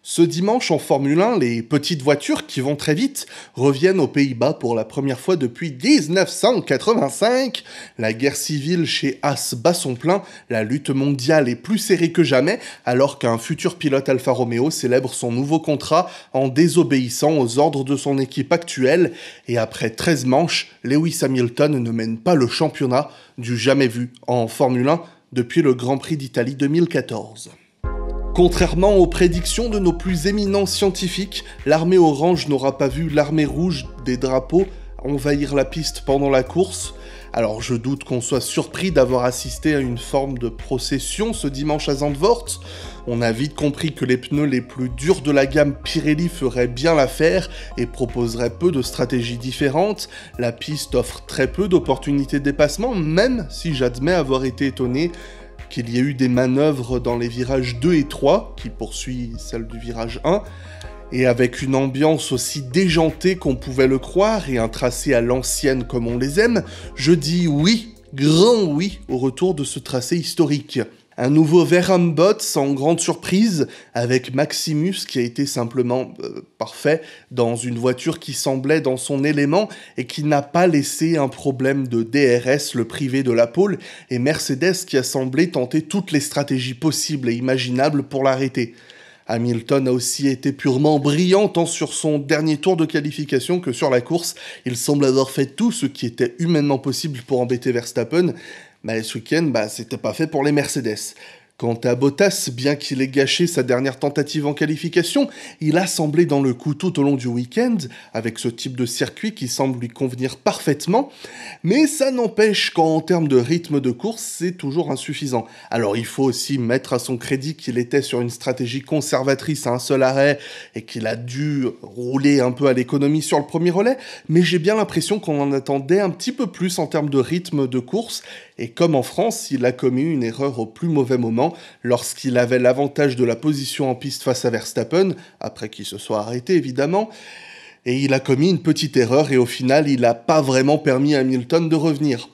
Ce dimanche en Formule 1, les petites voitures qui vont très vite reviennent aux Pays-Bas pour la première fois depuis 1985. La guerre civile chez Haas bat son plein, la lutte mondiale est plus serrée que jamais, alors qu'un futur pilote Alfa Romeo célèbre son nouveau contrat en désobéissant aux ordres de son équipe actuelle. Et après 13 manches, Lewis Hamilton ne mène pas le championnat du jamais vu en Formule 1 depuis le Grand Prix d'Italie 2014. Contrairement aux prédictions de nos plus éminents scientifiques, l'armée orange n'aura pas vu l'armée rouge des drapeaux envahir la piste pendant la course. Alors je doute qu'on soit surpris d'avoir assisté à une forme de procession ce dimanche à Zandvoort. On a vite compris que les pneus les plus durs de la gamme Pirelli feraient bien l'affaire et proposeraient peu de stratégies différentes. La piste offre très peu d'opportunités de dépassement, même si j'admets avoir été étonné qu'il y ait eu des manœuvres dans les virages 2 et 3, qui poursuit celle du virage 1, et avec une ambiance aussi déjantée qu'on pouvait le croire, et un tracé à l'ancienne comme on les aime, je dis oui, grand oui, au retour de ce tracé historique. Un nouveau Vehrehan-Bottas sans grande surprise, avec Maximus qui a été simplement parfait dans une voiture qui semblait dans son élément et qui n'a pas laissé un problème de DRS le priver de la pole, et Mercedes qui a semblé tenter toutes les stratégies possibles et imaginables pour l'arrêter. Hamilton a aussi été purement brillant tant sur son dernier tour de qualification que sur la course. Il semble avoir fait tout ce qui était humainement possible pour embêter Verstappen, mais ce week-end, c'était pas fait pour les Mercedes. Quant à Bottas, bien qu'il ait gâché sa dernière tentative en qualification, il a semblé dans le coup tout au long du week-end, avec ce type de circuit qui semble lui convenir parfaitement, mais ça n'empêche qu'en termes de rythme de course, c'est toujours insuffisant. Alors il faut aussi mettre à son crédit qu'il était sur une stratégie conservatrice à un seul arrêt, et qu'il a dû rouler un peu à l'économie sur le premier relais, mais j'ai bien l'impression qu'on en attendait un petit peu plus en termes de rythme de course, et comme en France, il a commis une erreur au plus mauvais moment, lorsqu'il avait l'avantage de la position en piste face à Verstappen, après qu'il se soit arrêté évidemment, et il a commis une petite erreur et au final il n'a pas vraiment permis à Hamilton de revenir.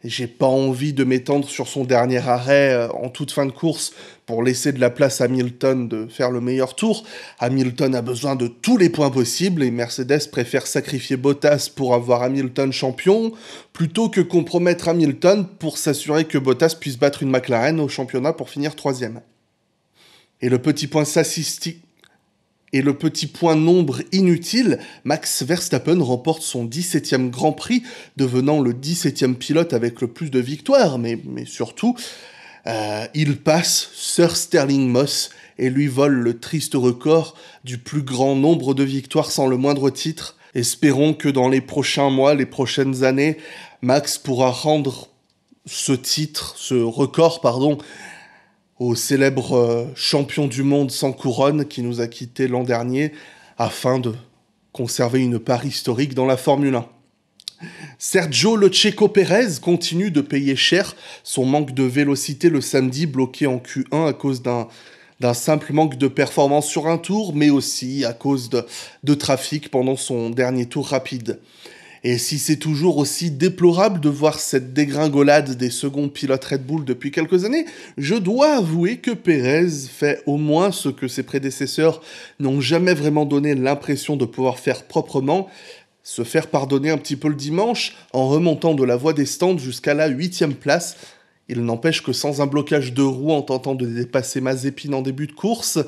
J'ai pas envie de m'étendre sur son dernier arrêt en toute fin de course pour laisser de la place à Hamilton de faire le meilleur tour. Hamilton a besoin de tous les points possibles et Mercedes préfère sacrifier Bottas pour avoir Hamilton champion plutôt que compromettre Hamilton pour s'assurer que Bottas puisse battre une McLaren au championnat pour finir 3e. Et le petit point statistique et le petit point nombre inutile, Max Verstappen remporte son 17e Grand Prix, devenant le 17e pilote avec le plus de victoires, mais surtout, il passe Sir Stirling Moss et lui vole le triste record du plus grand nombre de victoires sans le moindre titre. Espérons que dans les prochains mois, les prochaines années, Max pourra rendre ce record, au célèbre champion du monde sans couronne qui nous a quittés l'an dernier afin de conserver une part historique dans la Formule 1. Sergio Le Checo Pérez continue de payer cher son manque de vélocité le samedi, bloqué en Q1 à cause d'un simple manque de performance sur un tour, mais aussi à cause de trafic pendant son dernier tour rapide. Et si c'est toujours aussi déplorable de voir cette dégringolade des seconds pilotes Red Bull depuis quelques années, je dois avouer que Pérez fait au moins ce que ses prédécesseurs n'ont jamais vraiment donné l'impression de pouvoir faire proprement, se faire pardonner un petit peu le dimanche en remontant de la voie des stands jusqu'à la 8e place. Il n'empêche que sans un blocage de roue en tentant de dépasser Mazepin en début de course,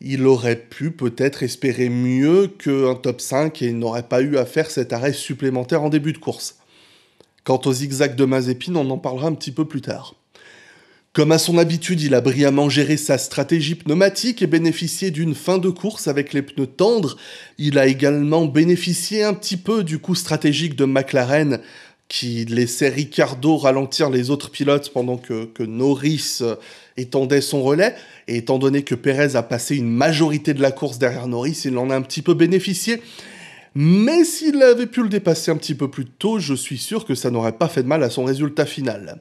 il aurait pu peut-être espérer mieux qu'un top 5 et il n'aurait pas eu à faire cet arrêt supplémentaire en début de course. Quant au zigzag de Mazepin, on en parlera un petit peu plus tard. Comme à son habitude, il a brillamment géré sa stratégie pneumatique et bénéficié d'une fin de course avec les pneus tendres. Il a également bénéficié un petit peu du coup stratégique de McLaren qui laissait Ricciardo ralentir les autres pilotes pendant que Norris étendait son relais. Et étant donné que Pérez a passé une majorité de la course derrière Norris, il en a un petit peu bénéficié. Mais s'il avait pu le dépasser un petit peu plus tôt, je suis sûr que ça n'aurait pas fait de mal à son résultat final.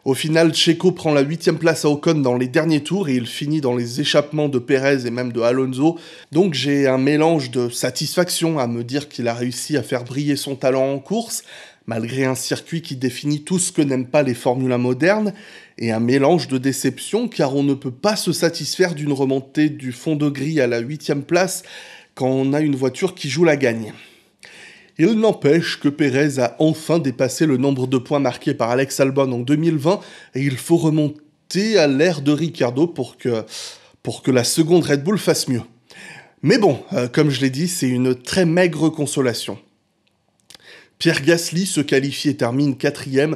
Au final, Checo prend la 8e place à Ocon dans les derniers tours et il finit dans les échappements de Pérez et même de Alonso. Donc j'ai un mélange de satisfaction à me dire qu'il a réussi à faire briller son talent en course, malgré un circuit qui définit tout ce que n'aiment pas les Formule 1 modernes, et un mélange de déception car on ne peut pas se satisfaire d'une remontée du fond de grille à la 8e place quand on a une voiture qui joue la gagne. Il n'empêche que Pérez a enfin dépassé le nombre de points marqués par Alex Albon en 2020 et il faut remonter à l'ère de Ricciardo pour que la seconde Red Bull fasse mieux. Mais bon, comme je l'ai dit, c'est une très maigre consolation. Pierre Gasly se qualifie et termine 4e.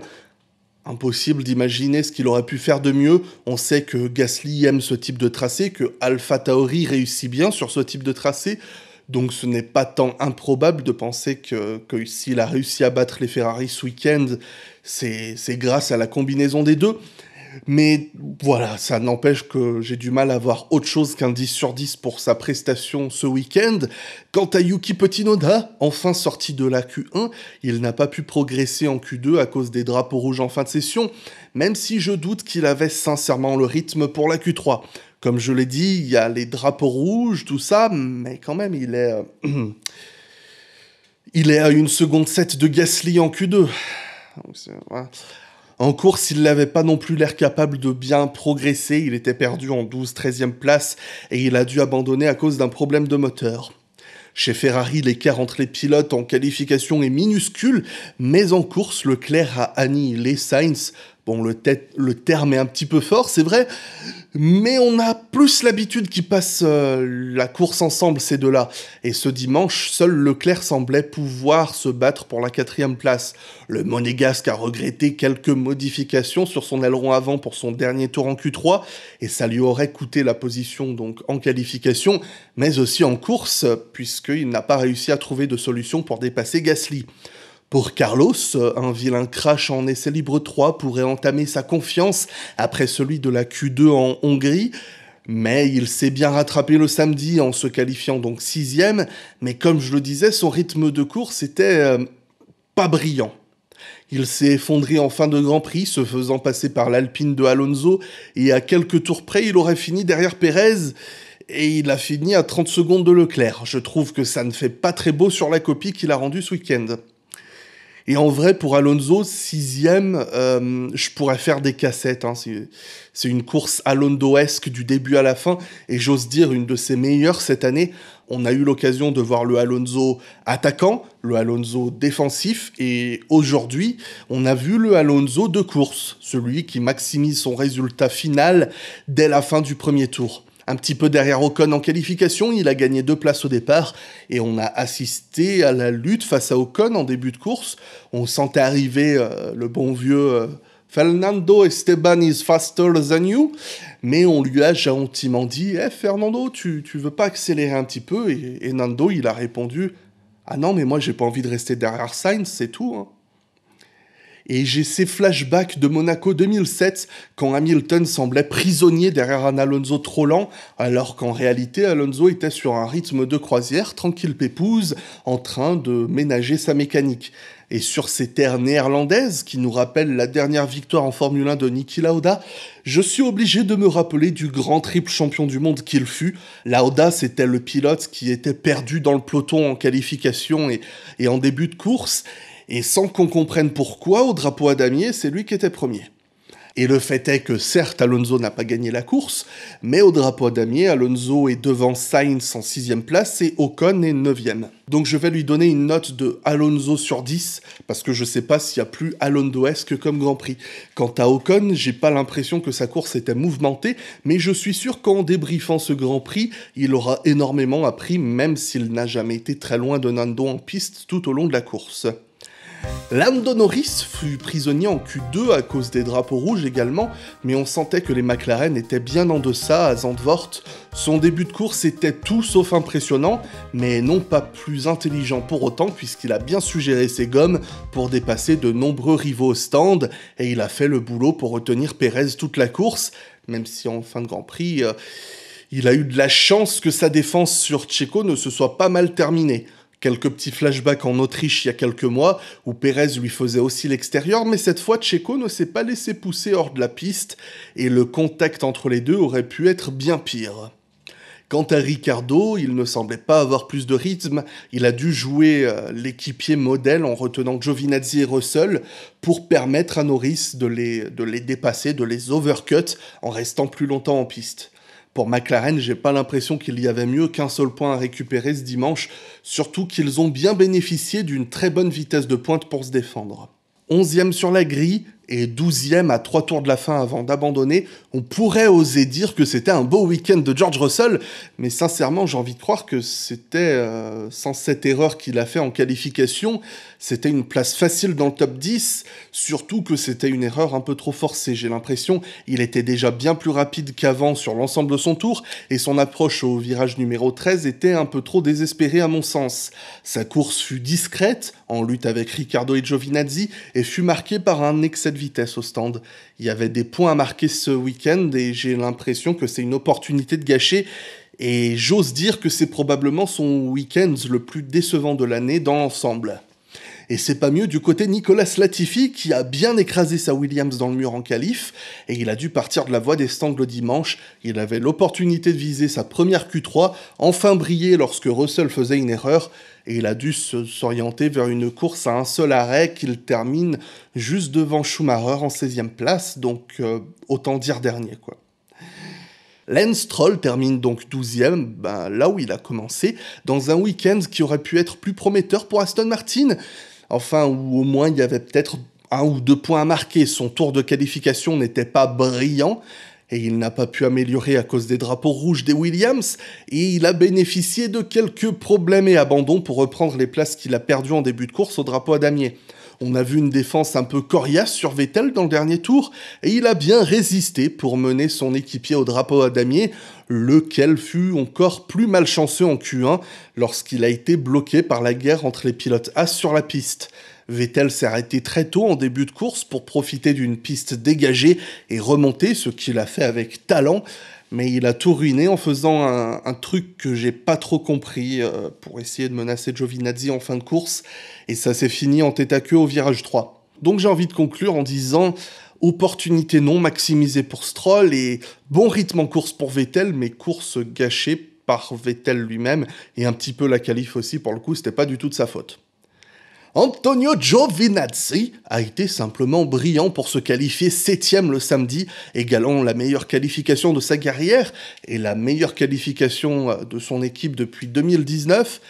Impossible d'imaginer ce qu'il aurait pu faire de mieux. On sait que Gasly aime ce type de tracé, que AlphaTauri réussit bien sur ce type de tracé. Donc ce n'est pas tant improbable de penser que s'il a réussi à battre les Ferrari ce week-end, c'est grâce à la combinaison des deux. Mais voilà, ça n'empêche que j'ai du mal à voir autre chose qu'un 10 sur 10 pour sa prestation ce week-end. Quant à Yuki Tsunoda, enfin sorti de la Q1, il n'a pas pu progresser en Q2 à cause des drapeaux rouges en fin de session, même si je doute qu'il avait sincèrement le rythme pour la Q3. Comme je l'ai dit, il y a les drapeaux rouges, tout ça, mais quand même, il est à 1 seconde 7 de Gasly en Q2. Donc, voilà. En course, il n'avait pas non plus l'air capable de bien progresser, il était perdu en 12-13e place et il a dû abandonner à cause d'un problème de moteur. Chez Ferrari, l'écart entre les pilotes en qualification est minuscule, mais en course, Leclerc a annihilé Sainz. Bon, le terme est un petit peu fort, c'est vrai, mais on a plus l'habitude qu'ils passent la course ensemble, ces deux-là. Et ce dimanche, seul Leclerc semblait pouvoir se battre pour la 4e place. Le Monégasque a regretté quelques modifications sur son aileron avant pour son dernier tour en Q3, et ça lui aurait coûté la position donc en qualification, mais aussi en course, puisqu'il n'a pas réussi à trouver de solution pour dépasser Gasly. Pour Carlos, un vilain crash en essai libre 3 pourrait entamer sa confiance après celui de la Q2 en Hongrie, mais il s'est bien rattrapé le samedi en se qualifiant donc 6e, mais comme je le disais, son rythme de course était pas brillant. Il s'est effondré en fin de Grand Prix, se faisant passer par l'Alpine de Alonso, et à quelques tours près, il aurait fini derrière Pérez, et il a fini à 30 secondes de Leclerc. Je trouve que ça ne fait pas très beau sur la copie qu'il a rendue ce week-end. Et en vrai, pour Alonso, 6e, je pourrais faire des cassettes. Hein. C'est une course Alonsoesque du début à la fin, et j'ose dire une de ses meilleures cette année. On a eu l'occasion de voir le Alonso attaquant, le Alonso défensif, et aujourd'hui, on a vu le Alonso de course, celui qui maximise son résultat final dès la fin du premier tour. Un petit peu derrière Ocon en qualification, il a gagné 2 places au départ et on a assisté à la lutte face à Ocon en début de course. On sentait arriver le bon vieux Fernando Esteban is faster than you, mais on lui a gentiment dit Fernando, tu veux pas accélérer un petit peu ?» et Nando, il a répondu « Ah non, mais moi j'ai pas envie de rester derrière Sainz, c'est tout. Hein. » Et j'ai ces flashbacks de Monaco 2007, quand Hamilton semblait prisonnier derrière un Alonso trop lent, alors qu'en réalité Alonso était sur un rythme de croisière, tranquille pépouze, en train de ménager sa mécanique. Et sur ces terres néerlandaises, qui nous rappellent la dernière victoire en Formule 1 de Niki Lauda, je suis obligé de me rappeler du grand triple champion du monde qu'il fut. Lauda, c'était le pilote qui était perdu dans le peloton en qualification et en début de course, et sans qu'on comprenne pourquoi, au drapeau à damier, c'est lui qui était premier. Et le fait est que certes, Alonso n'a pas gagné la course, mais au drapeau à damier, Alonso est devant Sainz en 6e place et Ocon est 9e. Donc je vais lui donner une note de Alonso sur 10, parce que je sais pas s'il y a plus Alonsoesque comme Grand Prix. Quant à Ocon, j'ai pas l'impression que sa course était mouvementée, mais je suis sûr qu'en débriefant ce Grand Prix, il aura énormément appris, même s'il n'a jamais été très loin de Nando en piste tout au long de la course. Lando Norris fut prisonnier en Q2 à cause des drapeaux rouges également, mais on sentait que les McLaren étaient bien en deçà à Zandvoort. Son début de course était tout sauf impressionnant, mais non pas plus intelligent pour autant puisqu'il a bien su gérer ses gommes pour dépasser de nombreux rivaux au stand, et il a fait le boulot pour retenir Pérez toute la course, même si en fin de Grand Prix, il a eu de la chance que sa défense sur Checo ne se soit pas mal terminée. Quelques petits flashbacks en Autriche il y a quelques mois, où Pérez lui faisait aussi l'extérieur, mais cette fois Checo ne s'est pas laissé pousser hors de la piste, et le contact entre les deux aurait pu être bien pire. Quant à Ricciardo, il ne semblait pas avoir plus de rythme, il a dû jouer l'équipier modèle en retenant Giovinazzi et Russell pour permettre à Norris de les dépasser, de les overcut en restant plus longtemps en piste. Pour McLaren, j'ai pas l'impression qu'il y avait mieux qu'un seul point à récupérer ce dimanche, surtout qu'ils ont bien bénéficié d'une très bonne vitesse de pointe pour se défendre. 11e sur la grille et 12e à 3 tours de la fin avant d'abandonner, on pourrait oser dire que c'était un beau week-end de George Russell, mais sincèrement j'ai envie de croire que c'était, sans cette erreur qu'il a fait en qualification, c'était une place facile dans le top 10, surtout que c'était une erreur un peu trop forcée, j'ai l'impression. Il était déjà bien plus rapide qu'avant sur l'ensemble de son tour, et son approche au virage numéro 13 était un peu trop désespérée à mon sens. Sa course fut discrète, en lutte avec Ricciardo et Giovinazzi, et fut marquée par un excès de vitesse au stand. Il y avait des points à marquer ce week-end, et j'ai l'impression que c'est une opportunité de gâcher, et j'ose dire que c'est probablement son week-end le plus décevant de l'année dans l'ensemble. Et c'est pas mieux du côté Nicolas Latifi qui a bien écrasé sa Williams dans le mur en qualif, et il a dû partir de la voie des stands le dimanche. Il avait l'opportunité de viser sa première Q3, enfin briller lorsque Russell faisait une erreur, et il a dû s'orienter vers une course à un seul arrêt qu'il termine juste devant Schumacher en 16e place, donc autant dire dernier quoi. Lance Stroll termine donc 12e, là où il a commencé, dans un week-end qui aurait pu être plus prometteur pour Aston Martin. Enfin, ou au moins il y avait peut-être 1 ou 2 points à marquer. Son tour de qualification n'était pas brillant, et il n'a pas pu améliorer à cause des drapeaux rouges des Williams, et il a bénéficié de quelques problèmes et abandons pour reprendre les places qu'il a perdues en début de course au drapeau à damier. On a vu une défense un peu coriace sur Vettel dans le dernier tour, et il a bien résisté pour mener son équipier au drapeau à damier, lequel fut encore plus malchanceux en Q1 lorsqu'il a été bloqué par la guerre entre les pilotes As sur la piste. Vettel s'est arrêté très tôt en début de course pour profiter d'une piste dégagée et remonter, ce qu'il a fait avec talent, mais il a tout ruiné en faisant un truc que j'ai pas trop compris pour essayer de menacer Giovinazzi en fin de course, et ça s'est fini en tête à queue au virage 3. Donc j'ai envie de conclure en disant opportunité non maximisée pour Stroll et bon rythme en course pour Vettel, mais course gâchée par Vettel lui-même, et un petit peu la qualif aussi, pour le coup c'était pas du tout de sa faute. Antonio Giovinazzi a été simplement brillant pour se qualifier 7e le samedi, égalant la meilleure qualification de sa carrière et la meilleure qualification de son équipe depuis 2019.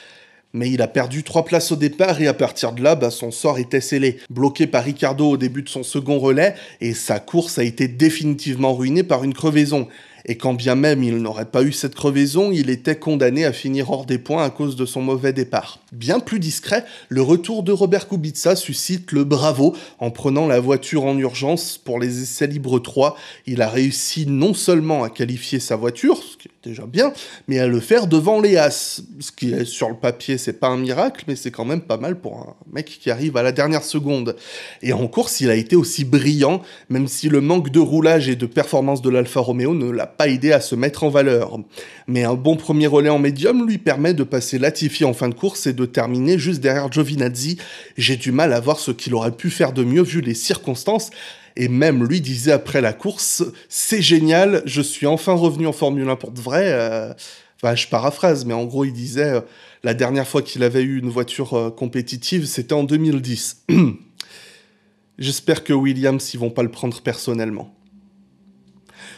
Mais il a perdu 3 places au départ et à partir de là, son sort était scellé. Bloqué par Ricciardo au début de son second relais, et sa course a été définitivement ruinée par une crevaison. Et quand bien même il n'aurait pas eu cette crevaison, il était condamné à finir hors des points à cause de son mauvais départ. Bien plus discret, le retour de Robert Kubica suscite le bravo en prenant la voiture en urgence pour les essais libres 3. Il a réussi non seulement à qualifier sa voiture, ce qui est déjà bien, mais à le faire devant les As. Ce qui est sur le papier, c'est pas un miracle, mais c'est quand même pas mal pour un mec qui arrive à la dernière seconde. Et en course, il a été aussi brillant, même si le manque de roulage et de performance de l'Alfa Romeo ne l'a pas aidé à se mettre en valeur. Mais un bon premier relais en médium lui permet de passer Latifi en fin de course et de terminer juste derrière Giovinazzi. J'ai du mal à voir ce qu'il aurait pu faire de mieux vu les circonstances, et même lui disait après la course « C'est génial, je suis enfin revenu en Formule 1 pour de vrai ». Je paraphrase, mais en gros il disait la dernière fois qu'il avait eu une voiture compétitive, c'était en 2010. J'espère que Williams, ils vont pas le prendre personnellement.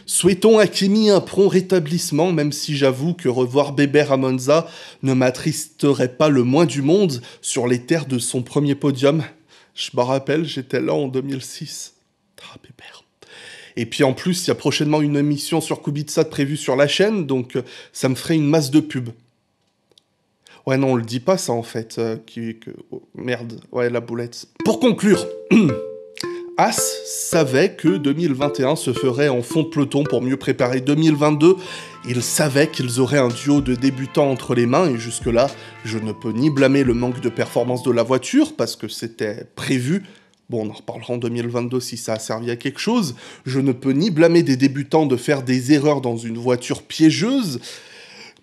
Souhaitons à Kimi un prompt rétablissement, même si j'avoue que revoir Bébert à Monza ne m'attristerait pas le moins du monde sur les terres de son premier podium. Je me rappelle, j'étais là en 2006. Ah, Bébert. Et puis en plus, il y a prochainement une émission sur Kubica prévue sur la chaîne, donc ça me ferait une masse de pub. Ouais, non, on le dit pas ça en fait. Merde, ouais, la boulette. Pour conclure... As savait que 2021 se ferait en fond de peloton pour mieux préparer 2022. Ils savaient qu'ils auraient un duo de débutants entre les mains, et jusque-là, je ne peux ni blâmer le manque de performance de la voiture, parce que c'était prévu. Bon, on en reparlera en 2022 si ça a servi à quelque chose. Je ne peux ni blâmer des débutants de faire des erreurs dans une voiture piégeuse,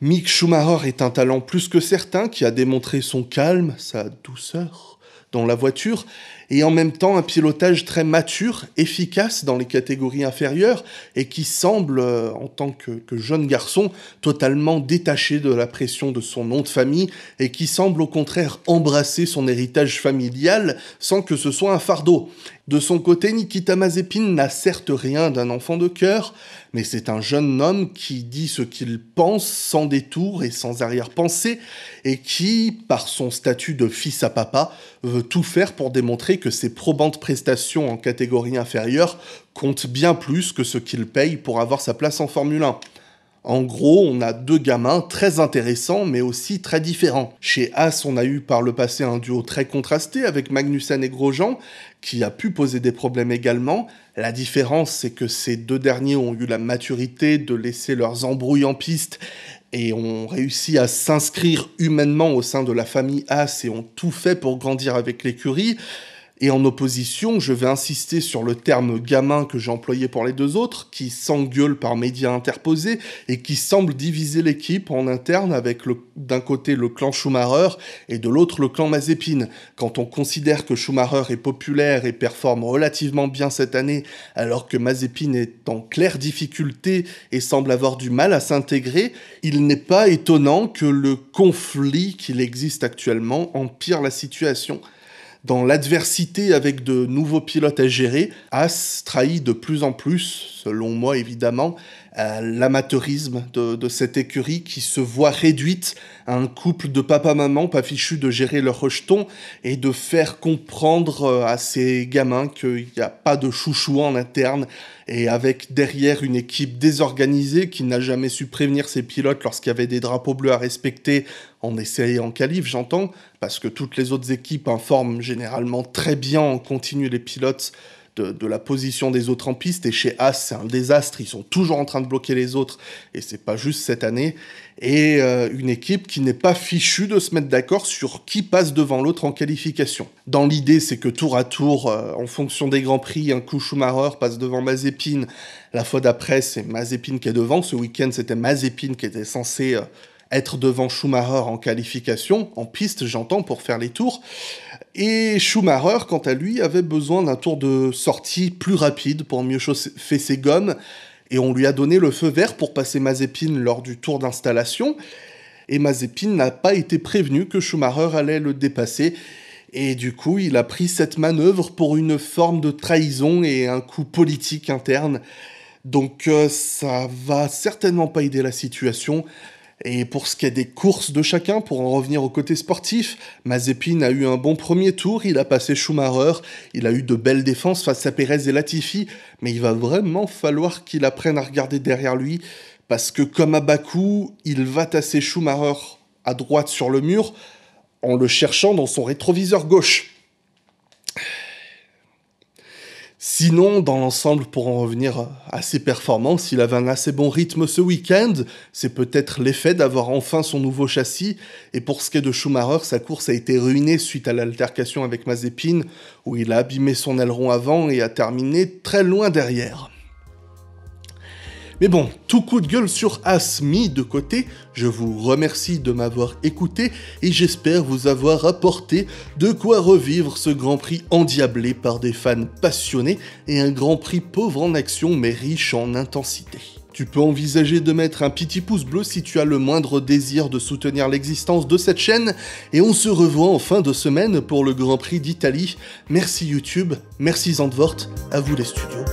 Mick Schumacher est un talent plus que certain qui a démontré son calme, sa douceur dans la voiture, et en même temps un pilotage très mature, efficace dans les catégories inférieures, et qui semble, en tant que jeune garçon, totalement détaché de la pression de son nom de famille, et qui semble au contraire embrasser son héritage familial sans que ce soit un fardeau. De son côté, Nikita Mazepin n'a certes rien d'un enfant de cœur, mais c'est un jeune homme qui dit ce qu'il pense sans détour et sans arrière-pensée, et qui, par son statut de fils à papa, veut tout faire pour démontrer que ses probantes prestations en catégorie inférieure comptent bien plus que ce qu'il paye pour avoir sa place en Formule 1. En gros, on a deux gamins très intéressants, mais aussi très différents. Chez Haas, on a eu par le passé un duo très contrasté avec Magnussen et Grosjean, qui a pu poser des problèmes également. La différence, c'est que ces deux derniers ont eu la maturité de laisser leurs embrouilles en piste et ont réussi à s'inscrire humainement au sein de la famille Haas et ont tout fait pour grandir avec l'écurie. Et en opposition, je vais insister sur le terme gamin que j'ai employé pour les deux autres, qui s'engueulent par médias interposés et qui semblent diviser l'équipe en interne avec d'un côté le clan Schumacher et de l'autre le clan Mazepin. Quand on considère que Schumacher est populaire et performe relativement bien cette année, alors que Mazepin est en claire difficulté et semble avoir du mal à s'intégrer, il n'est pas étonnant que le conflit qu'il existe actuellement empire la situation. Dans l'adversité avec de nouveaux pilotes à gérer, Haas trahit de plus en plus, selon moi évidemment, l'amateurisme de cette écurie qui se voit réduite à un couple de papa-maman pas fichus de gérer leur rejeton et de faire comprendre à ces gamins qu'il n'y a pas de chouchou en interne et avec derrière une équipe désorganisée qui n'a jamais su prévenir ses pilotes lorsqu'il y avait des drapeaux bleus à respecter en essai et en qualif, j'entends, parce que toutes les autres équipes informent généralement très bien en continu les pilotes de la position des autres en piste, et chez Haas, c'est un désastre, ils sont toujours en train de bloquer les autres, et c'est pas juste cette année, et une équipe qui n'est pas fichue de se mettre d'accord sur qui passe devant l'autre en qualification. Dans l'idée, c'est que tour à tour, en fonction des Grands Prix, un coup Schumacher passe devant Mazepin, la fois d'après, c'est Mazepin qui est devant, ce week-end, c'était Mazepin qui était censé être devant Schumacher en qualification, en piste j'entends, pour faire les tours. Et Schumacher, quant à lui, avait besoin d'un tour de sortie plus rapide pour mieux chauffer ses gommes, et on lui a donné le feu vert pour passer Mazepin lors du tour d'installation, et Mazepin n'a pas été prévenu que Schumacher allait le dépasser, et du coup il a pris cette manœuvre pour une forme de trahison et un coup politique interne, donc ça va certainement pas aider la situation. Et pour ce qui est des courses de chacun, pour en revenir au côté sportif, Mazepin a eu un bon premier tour, il a passé Schumacher, il a eu de belles défenses face à Pérez et Latifi, mais il va vraiment falloir qu'il apprenne à regarder derrière lui, parce que comme à Bakou, il va tasser Schumacher à droite sur le mur, en le cherchant dans son rétroviseur gauche. Sinon, dans l'ensemble, pour en revenir à ses performances, il avait un assez bon rythme ce week-end. C'est peut-être l'effet d'avoir enfin son nouveau châssis. Et pour ce qui est de Schumacher, sa course a été ruinée suite à l'altercation avec Mazepin, où il a abîmé son aileron avant et a terminé très loin derrière. Mais bon, tout coup de gueule sur Haas mis de côté, je vous remercie de m'avoir écouté et j'espère vous avoir apporté de quoi revivre ce Grand Prix endiablé par des fans passionnés et un Grand Prix pauvre en action mais riche en intensité. Tu peux envisager de mettre un petit pouce bleu si tu as le moindre désir de soutenir l'existence de cette chaîne, et on se revoit en fin de semaine pour le Grand Prix d'Italie. Merci YouTube, merci Zandvoort, à vous les studios.